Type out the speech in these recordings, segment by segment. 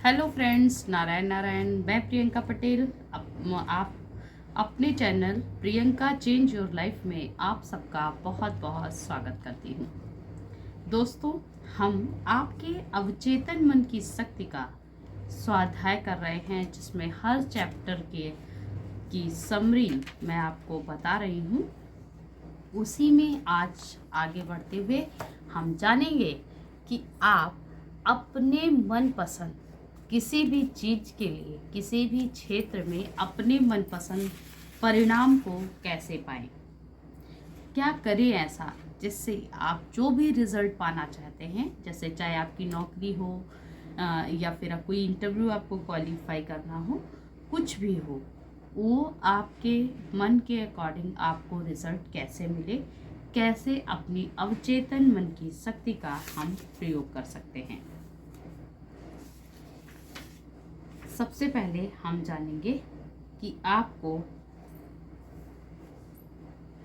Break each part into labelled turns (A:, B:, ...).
A: Hello friends, Narayan Narayan. मैं प्रियंका पटेल। आप अपने channel Priyanka change your life में आप सबका बहुत बहुत स्वागत करती हूँ। दोस्तों, हम आपके अवचेतन मन की शक्ति का स्वाध्याय कर रहे हैं, जिसमें हर चैप्टर की समरी मैं आपको बता रही हूँ। उसी में आज आगे बढ़ते हुए हम जानेंगे कि आप अपने मनपसंद किसी भी चीज़ के लिए, किसी भी क्षेत्र में अपने मनपसंद परिणाम को कैसे पाएं। क्या करें ऐसा जिससे आप जो भी रिजल्ट पाना चाहते हैं, जैसे चाहे आपकी नौकरी हो या फिर कोई इंटरव्यू आपको क्वालिफाई करना हो, कुछ भी हो, वो आपके मन के अकॉर्डिंग आपको रिजल्ट कैसे मिले, कैसे अपनी अवचेतन मन की शक्ति का हम प्रयोग कर सकते हैं। सबसे पहले हम जानेंगे कि आपको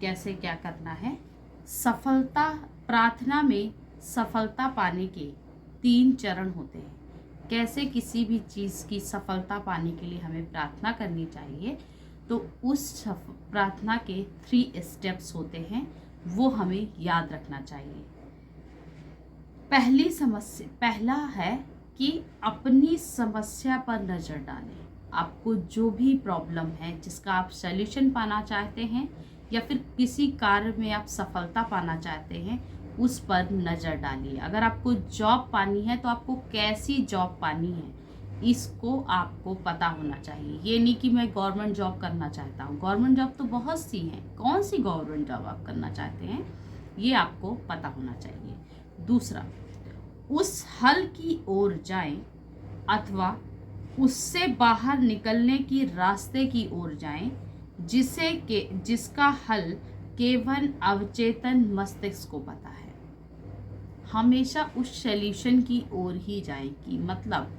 A: कैसे क्या करना है। सफलता प्रार्थना में सफलता पाने के 3 चरण होते हैं। कैसे किसी भी चीज़ की सफलता पाने के लिए हमें प्रार्थना करनी चाहिए, तो उस प्रार्थना के 3 स्टेप्स होते हैं, वो हमें याद रखना चाहिए। पहला है कि अपनी समस्या पर नज़र डालें। आपको जो भी प्रॉब्लम है, जिसका आप सॉल्यूशन पाना चाहते हैं या फिर किसी कार्य में आप सफलता पाना चाहते हैं, उस पर नज़र डालिए। अगर आपको जॉब पानी है तो आपको कैसी जॉब पानी है, इसको आपको पता होना चाहिए। ये नहीं कि मैं गवर्नमेंट जॉब करना चाहता हूँ। गवर्नमेंट जॉब तो बहुत सी हैं, कौन सी गवर्नमेंट जॉब आप करना चाहते हैं, ये आपको पता होना चाहिए। दूसरा, उस हल की ओर जाएं अथवा उससे बाहर निकलने की रास्ते की ओर जाएं, जिसका हल केवल अवचेतन मस्तिष्क को पता है। हमेशा उस सॉल्यूशन की ओर ही जाएं। कि मतलब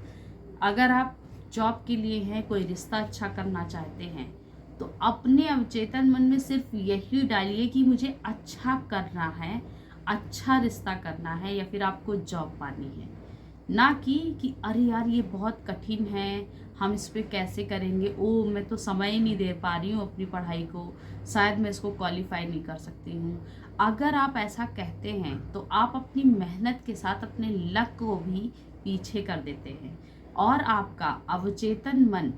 A: अगर आप जॉब के लिए हैं, कोई रिश्ता अच्छा करना चाहते हैं, तो अपने अवचेतन मन में सिर्फ यही डालिए कि मुझे अच्छा करना है, अच्छा रिश्ता करना है, या फिर आपको जॉब पानी है। ना कि अरे यार ये बहुत कठिन है, हम इस पे कैसे करेंगे, ओ मैं तो समय ही नहीं दे पा रही हूँ अपनी पढ़ाई को, शायद मैं इसको क्वालिफाई नहीं कर सकती हूँ। अगर आप ऐसा कहते हैं तो आप अपनी मेहनत के साथ अपने लक को भी पीछे कर देते हैं, और आपका अवचेतन मन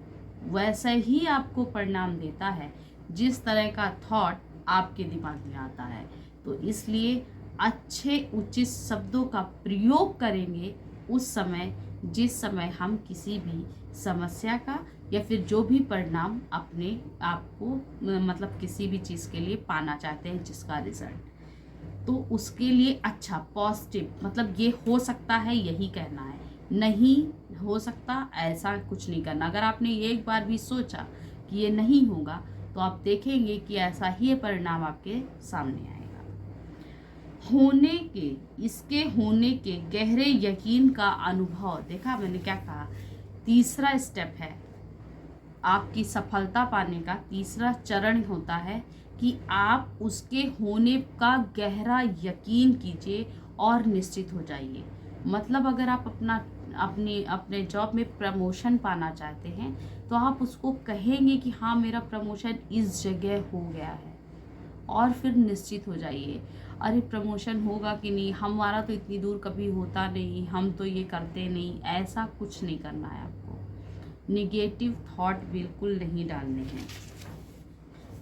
A: वैसे ही आपको परिणाम देता है जिस तरह का थॉट आपके दिमाग में आता है। तो इसलिए अच्छे उचित शब्दों का प्रयोग करेंगे उस समय, जिस समय हम किसी भी समस्या का या फिर जो भी परिणाम अपने आप को मतलब किसी भी चीज़ के लिए पाना चाहते हैं, जिसका रिजल्ट, तो उसके लिए अच्छा पॉजिटिव, मतलब ये हो सकता है यही कहना है, नहीं हो सकता ऐसा कुछ नहीं करना। अगर आपने एक बार भी सोचा कि ये नहीं होगा, तो आप देखेंगे कि ऐसा ही परिणाम आपके सामने आएगा। इसके होने के गहरे यकीन का अनुभव। देखा मैंने क्या कहा, तीसरा स्टेप है आपकी सफलता पाने का। तीसरा चरण होता है कि आप उसके होने का गहरा यकीन कीजिए और निश्चित हो जाइए। मतलब अगर आप अपने जॉब में प्रमोशन पाना चाहते हैं, तो आप उसको कहेंगे कि हाँ मेरा प्रमोशन इस जगह हो गया है, और फिर निश्चित हो जाइए। अरे प्रमोशन होगा कि नहीं, हमारा तो इतनी दूर कभी होता नहीं, हम तो ये करते नहीं, ऐसा कुछ नहीं करना है आपको। निगेटिव थॉट बिल्कुल नहीं डालने हैं।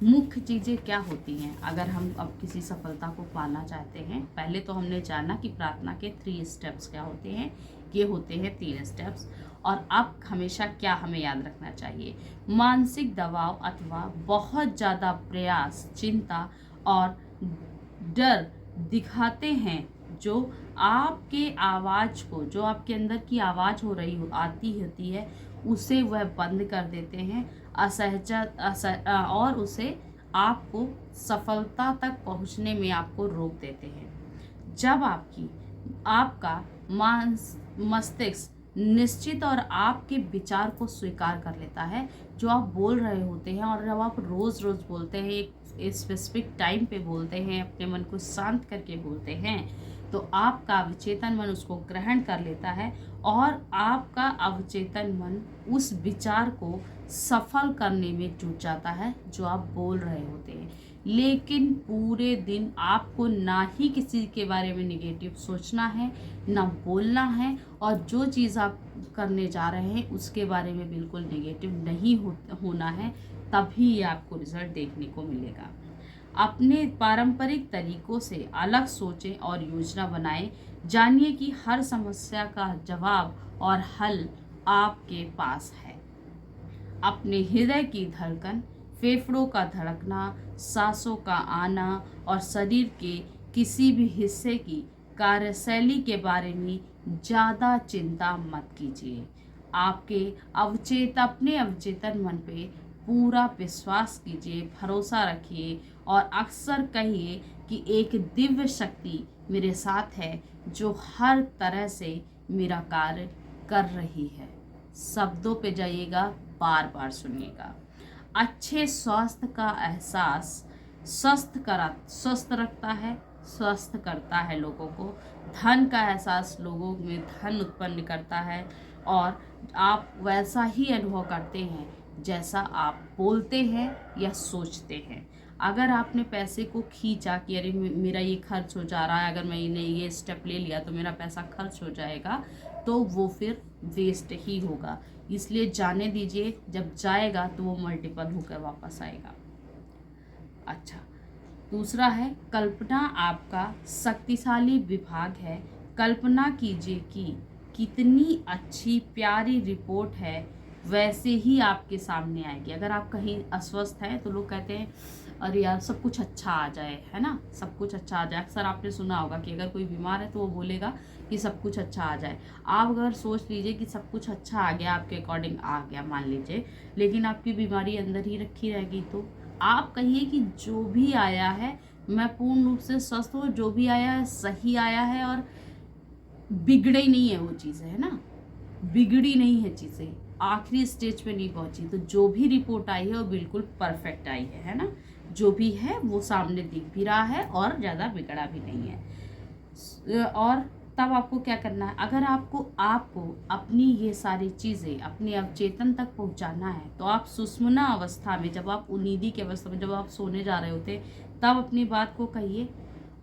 A: मुख्य चीज़ें क्या होती हैं अगर हम अब किसी सफलता को पाना चाहते हैं। पहले तो हमने जाना कि प्रार्थना के 3 स्टेप्स क्या होते हैं। ये होते हैं 3 स्टेप्स। और अब हमेशा क्या हमें याद रखना चाहिए, मानसिक दबाव अथवा बहुत ज़्यादा प्रयास, चिंता और डर दिखाते हैं, जो आपके आवाज़ को, जो आपके अंदर की आवाज़ हो रही आती होती है, उसे वह बंद कर देते हैं, और उसे आपको सफलता तक पहुंचने में आपको रोक देते हैं। जब आपका मस्तिष्क निश्चित और आपके विचार को स्वीकार कर लेता है, जो आप बोल रहे होते हैं, और जब आप रोज़ रोज़ बोलते हैं, एक स्पेसिफिक टाइम पे बोलते हैं, अपने मन को शांत करके बोलते हैं, तो आपका अवचेतन मन उसको ग्रहण कर लेता है और आपका अवचेतन मन उस विचार को सफल करने में जुट जाता है जो आप बोल रहे होते हैं। लेकिन पूरे दिन आपको ना ही किसी के बारे में निगेटिव सोचना है, ना बोलना है, और जो चीज़ आप करने जा रहे हैं उसके बारे में बिल्कुल निगेटिव नहीं होना है, तभी आपको रिजल्ट देखने को मिलेगा। अपने पारंपरिक तरीकों से अलग सोचें और योजना बनाएं। जानिए कि हर समस्या का जवाब और हल आपके पास है। अपने हृदय की धड़कन, फेफड़ों का धड़कना, सांसों का आना और शरीर के किसी भी हिस्से की कार्यशैली के बारे में ज़्यादा चिंता मत कीजिए। अपने अवचेतन मन पे पूरा विश्वास कीजिए, भरोसा रखिए और अक्सर कहिए कि एक दिव्य शक्ति मेरे साथ है जो हर तरह से मेरा कार्य कर रही है। शब्दों पे जाइएगा, बार बार सुनिएगा। अच्छे स्वास्थ्य का एहसास स्वस्थ रखता है, स्वस्थ करता है लोगों को। धन का एहसास लोगों में धन उत्पन्न करता है और आप वैसा ही अनुभव करते हैं जैसा आप बोलते हैं या सोचते हैं। अगर आपने पैसे को खींचा कि अरे मेरा ये खर्च हो जा रहा है, अगर मैंने ये स्टेप ले लिया तो मेरा पैसा खर्च हो जाएगा, तो वो फिर वेस्ट ही होगा। इसलिए जाने दीजिए, जब जाएगा तो वो मल्टीपल होकर वापस आएगा। अच्छा, दूसरा है कल्पना आपका शक्तिशाली विभाग है। कल्पना कीजिए कि कितनी अच्छी प्यारी रिपोर्ट है, वैसे ही आपके सामने आएगी। अगर आप कहीं अस्वस्थ हैं तो लोग कहते हैं अरे यार सब कुछ अच्छा आ जाए, है ना, सब कुछ अच्छा आ जाए। अक्सर आपने सुना होगा कि अगर कोई बीमार है तो वो बोलेगा कि सब कुछ अच्छा आ जाए। आप अगर सोच लीजिए कि सब कुछ अच्छा आ गया, आपके अकॉर्डिंग आ गया मान लीजिए, लेकिन आपकी बीमारी अंदर ही रखी रहेगी, तो आप कहिए कि जो भी आया है मैं पूर्ण रूप से स्वस्थ हूँ, जो भी आया है सही आया है और बिगड़े नहीं है वो चीज़ें, है ना, बिगड़ी नहीं है चीज़ें, आखिरी स्टेज पे नहीं पहुंची। तो जो भी रिपोर्ट आई है वो बिल्कुल परफेक्ट आई है ना, जो भी है वो सामने दिख भी रहा है और ज़्यादा बिगड़ा भी नहीं है। और तब आपको क्या करना है, अगर आपको अपनी ये सारी चीज़ें अपने अवचेतन तक पहुंचाना है तो आप सुषुम्ना अवस्था में, जब आप उन्नीदी की अवस्था में, जब आप सोने जा रहे होते तब अपनी बात को कहिए,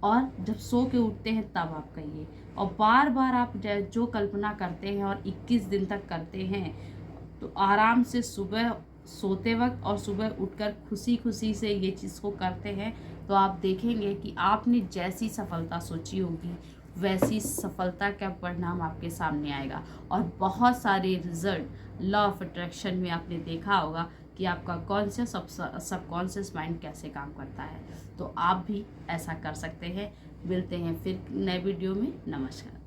A: और जब सो के उठते हैं तब आप कहिए। और बार बार आप जो कल्पना करते हैं और 21 दिन तक करते हैं तो आराम से सुबह सोते वक्त और सुबह उठकर खुशी खुशी से ये चीज़ को करते हैं तो आप देखेंगे कि आपने जैसी सफलता सोची होगी वैसी सफलता का परिणाम आपके सामने आएगा। और बहुत सारे रिजल्ट लॉ ऑफ अट्रैक्शन में आपने देखा होगा कि आपका कॉन्शियस सबकॉन्शियस माइंड कैसे काम करता है। तो आप भी ऐसा कर सकते हैं। मिलते हैं फिर नए वीडियो में। नमस्कार।